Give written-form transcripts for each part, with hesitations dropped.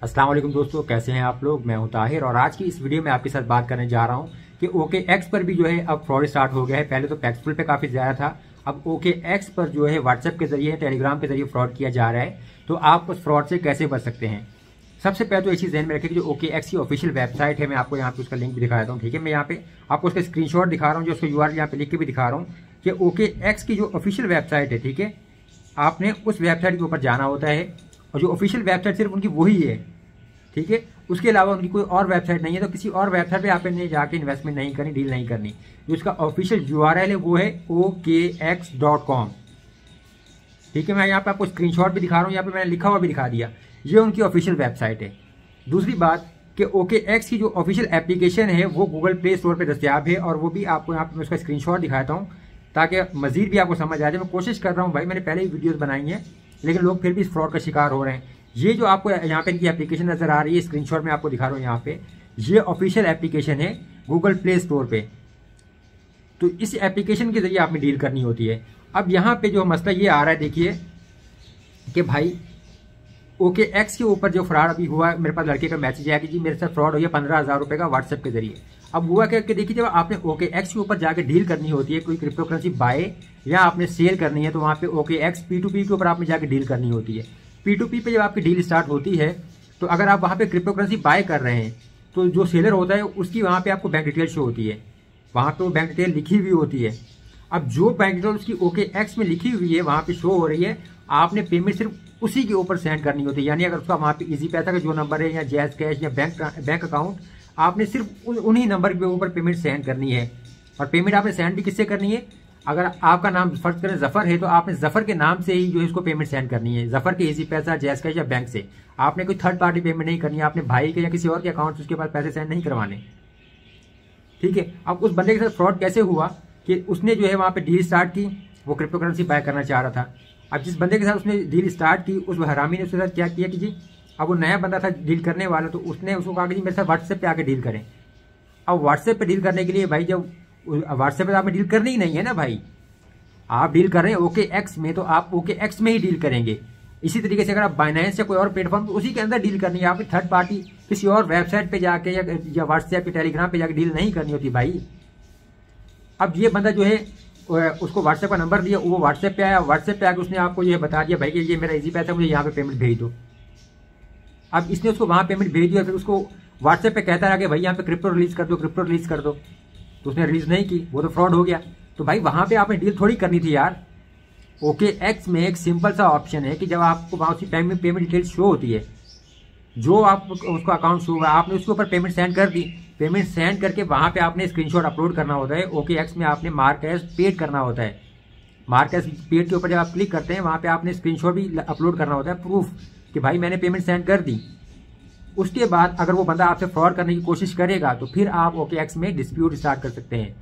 अस्सलाम वालेकुम दोस्तों, कैसे हैं आप लोग। मैं हूं ताहिर और आज की इस वीडियो में आपके साथ बात करने जा रहा हूं कि OKX पर भी जो है अब फ्रॉड स्टार्ट हो गया है। पहले तो पैक्सफुल पे काफी ज्यादा था, अब OKX पर जो है व्हाट्सएप के जरिए, टेलीग्राम के जरिए फ्रॉड किया जा रहा है। तो आप उस फ्रॉड से कैसे बच सकते हैं। सबसे पहले तो ये चीज ध्यान में रखें कि जो OKX की ऑफिशियल वेबसाइट है, मैं आपको यहाँ पे उसका लिंक भी दिखा देता हूँ। ठीक है, मैं यहाँ पे आपको उसका स्क्रीनशॉट दिखा रहा हूँ, जो उसको URL यहाँ पे लिख के भी दिखा रहा हूँ कि OKX की जो ऑफिशियल वेबसाइट है, ठीक है, आपने उस वेबसाइट के ऊपर जाना होता है और जो ऑफिशियल वेबसाइट सिर्फ उनकी वही है। ठीक है, उसके अलावा उनकी कोई और वेबसाइट नहीं है। तो किसी और वेबसाइट पे आपने जाके इन्वेस्टमेंट नहीं करनी, डील नहीं करनी। जो उसका ऑफिशियल URL है वो है OKX.com। ठीक है, मैं यहाँ पे आपको स्क्रीनशॉट भी दिखा रहा हूँ, यहाँ पे मैंने लिखा हुआ भी दिखा दिया। ये उनकी ऑफिशियल वेबसाइट है। दूसरी बात कि OKX की जो ऑफिशियल एप्लीकेशन है वो गूगल प्ले स्टोर पे दस्तियाब है और वो भी आपको यहाँ पे मैं उसका स्क्रीनशॉट दिखाता हूँ ताकि मजीद भी आपको समझ आ जाए। मैं कोशिश कर रहा हूँ भाई, मैंने पहले ही वीडियोस बनाई हैं लेकिन लोग फिर भी इस फ्रॉड का शिकार हो रहे हैं। ये जो आपको यहाँ पे इनकी एप्लीकेशन नजर आ रही है, स्क्रीनशॉट में आपको दिखा रहा हूँ यहाँ पे, ये ऑफिशियल एप्लीकेशन है गूगल प्ले स्टोर पे। तो इस एप्लीकेशन के जरिए आपने डील करनी होती है। अब यहाँ पे जो मसला ये आ रहा है, देखिए कि भाई OKX के ऊपर जो फ्रॉड अभी हुआ, मेरे पास लड़के का मैसेज आया कि जी मेरे साथ फ्रॉड हो गया 15,000 रुपए का व्हाट्सएप के जरिए। अब हुआ क्या कि देखिए, जब आपने OKX के ऊपर जाके डील करनी होती है, कोई क्रिप्टो करेंसी बाय या आपने सेल करनी है, तो वहां पे OKX P2P के ऊपर आपने जाके डील करनी होती है। P2P पे जब आपकी डील स्टार्ट होती है तो अगर आप वहां पे क्रिप्टो करेंसी बाय कर रहे हैं तो जो सेलर होता है उसकी वहां पे आपको बैंक डिटेल शो होती है, वहां पे वो बैंक डिटेल लिखी हुई होती है। अब जो बैंक डिटेल उसकी OKX में लिखी हुई है वहां पे शो हो रही है, आपने पेमेंट सिर्फ उसी के ऊपर सेंड करनी होती है। यानी अगर उसका वहां पे इजी पैसा का जो नंबर है या जैज कैश या बैंक अकाउंट, आपने सिर्फ उन्हीं नंबर के ऊपर पेमेंट सेंड करनी है। और पेमेंट आपने सेंड भी किससे करनी है, अगर आपका नाम फर्ज करें जफर है तो आपने जफर के नाम से ही जो है इसको पेमेंट सेंड करनी है। जफर के इजी पैसा, जैज कैश या बैंक से। आपने कोई थर्ड पार्टी पेमेंट नहीं करनी है, आपने भाई के या किसी और के अकाउंट से उसके पास पैसे सेंड नहीं करवाने। ठीक है, अब उस बंदे के साथ फ्रॉड कैसे हुआ कि उसने जो है वहां पे डील स्टार्ट की, वो क्रिप्टो करेंसी बाय करना चाह रहा था। अब जिस बंदे के साथ उसने डील स्टार्ट की, उस हरामी ने उसके साथ क्या किया कि जी, अब वो नया बंदा था डील करने वाला, तो उसने उसको कहा कि जी मेरे साथ व्हाट्सएप पे आके डील करें। अब व्हाट्सएप पे डील करने के लिए भाई, जब व्हाट्सएप पे आपने डील करनी ही नहीं है ना भाई, आप डील कर रहे हैं OKX में, तो आप OKX में ही डील करेंगे। इसी तरीके से अगर आप बाइनेंस या कोई और प्लेटफॉर्म, तो उसी के अंदर डील करनी है। आपने थर्ड पार्टी किसी और वेबसाइट पे जाके या व्हाट्सएप या टेलीग्राम पे जाके डील नहीं करनी होती भाई। अब ये बंदा जो है उसको व्हाट्सएप का नंबर दिया, वो व्हाट्सएप पे आया, व्हाट्सएप पे आके उसने आपको ये बता दिया भाई कि ये मेरा इजी पैसा, मुझे यहाँ पे पेमेंट भेज दो। अब इसने उसको वहां पेमेंट भेज दिया, फिर उसको व्हाट्सएप पे कहता रहा कि भाई यहाँ पे क्रिप्टो रिलीज कर दो, क्रिप्टो रिलीज कर दो। तो उसने रिलीज नहीं की, वो तो फ्रॉड हो गया। तो भाई वहां पे आपने डील थोड़ी करनी थी यार। OKX में एक सिंपल सा ऑप्शन है कि जब आपको वहां उसी पेमेंट डिटेल शो होती है, जो आप उसका अकाउंट शो हुआ, आपने उसके ऊपर पेमेंट सेंड कर दी। पेमेंट सेंड करके वहां पे आपने स्क्रीनशॉट अपलोड करना होता है। OKX में आपने मार्क एज पेड करना होता है। मार्क एज पेड के ऊपर जब आप क्लिक करते हैं, वहां पे आपने स्क्रीनशॉट भी अपलोड करना होता है, प्रूफ कि भाई मैंने पेमेंट सेंड कर दी। उसके बाद अगर वो बंदा आपसे फ्रॉड करने की कोशिश करेगा तो फिर आप OKX में डिस्प्यूट स्टार्ट कर सकते हैं।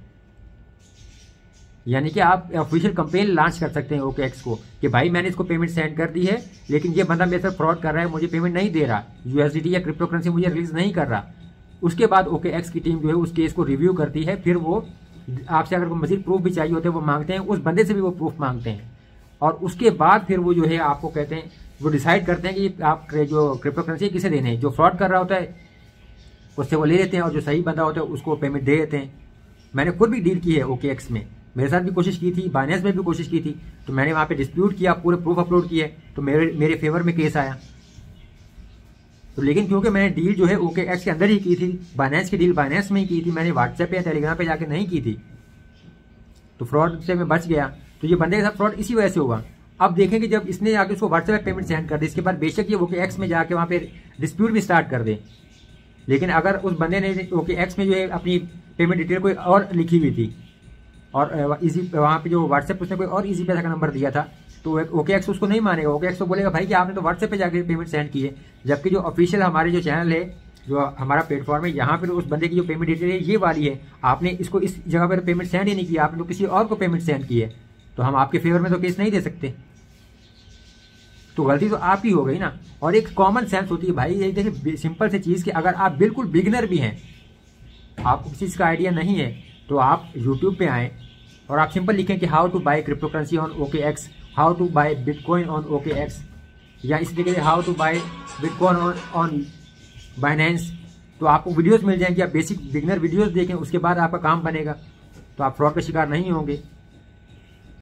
यानी कि आप ऑफिशियल कंप्लेन लॉन्च कर सकते हैं OKX को कि भाई मैंने इसको पेमेंट सेंड कर दी है, लेकिन ये बंदा मेरे साथ फ्रॉड कर रहा है, मुझे पेमेंट नहीं दे रहा, USDT या क्रिप्टो करेंसी मुझे रिलीज नहीं कर रहा। उसके बाद OKX की टीम जो है उस केस को रिव्यू करती है, फिर वो आपसे अगर मजीद प्रूफ भी चाहिए होते हैं वो मांगते हैं, उस बंदे से भी वो प्रूफ मांगते हैं। और उसके बाद फिर वो जो है आपको कहते हैं, वो डिसाइड करते हैं कि आप जो क्रिप्टो करेंसी किसे देने हैं। जो फ्रॉड कर रहा होता है उससे वो ले लेते हैं और जो सही बंदा होता है उसको पेमेंट दे देते हैं। मैंने खुद भी डील की है OKX में, मेरे साथ भी कोशिश की थी, बाइनेंस में भी कोशिश की थी। तो मैंने वहां पे डिस्प्यूट किया, पूरे प्रूफ अपलोड किए, तो मेरे फेवर में केस आया। तो लेकिन क्योंकि मैंने डील जो है OKX के अंदर ही की थी, बाइनेंस की डील बाइनेंस में ही की थी, मैंने व्हाट्सएप या टेलीग्राम पे जाके नहीं की थी, तो फ्रॉड से मैं बच गया। तो ये बंदे के साथ फ्रॉड इसी वजह से हुआ। अब देखें कि जब इसने जाके उसको व्हाट्सएप पे पेमेंट सेंड कर दी, इसके बाद बेशक ये OKX में जाके वहां पे डिस्प्यूट भी स्टार्ट कर दे, लेकिन अगर उस बंदे ने OKX में जो है अपनी पेमेंट डिटेल कोई और लिखी हुई थी और इजी वहां पे जो व्हाट्सएप उसने कोई और इजी पैसा का नंबर दिया था, तो OKX उसको नहीं मानेगा। OKX तो बोलेगा भाई कि आपने तो व्हाट्सएप पे जाके पेमेंट सेंड की है, जबकि जो ऑफिशियल हमारे जो चैनल है, जो हमारा प्लेटफॉर्म है, यहाँ पे उस बंदे की जो पेमेंट डिटेल है ये वाली है। आपने इसको इस जगह पर पेमेंट सेंड ही नहीं किया, आपने तो किसी और को पेमेंट सेंड की है, तो हम आपके फेवर में तो केस नहीं दे सकते। तो गलती तो आपकी हो गई ना। और एक कॉमन सेंस होती है भाई, ये देखिए सिंपल सी चीज कि अगर आप बिल्कुल बिगिनर भी हैं, आपको किसी चीज का आइडिया नहीं है, तो आप यूट्यूब पे आए और आप सिंपल लिखें कि how to buy crypto currency on OKX, how to buy bitcoin on OKX, या इसी जगह how to buy bitcoin on Binance, तो आपको वीडियोस मिल जाएंगी। आप बेसिक बिगनर वीडियोस देखें, उसके बाद आपका काम बनेगा, तो आप फ्रॉड का शिकार नहीं होंगे।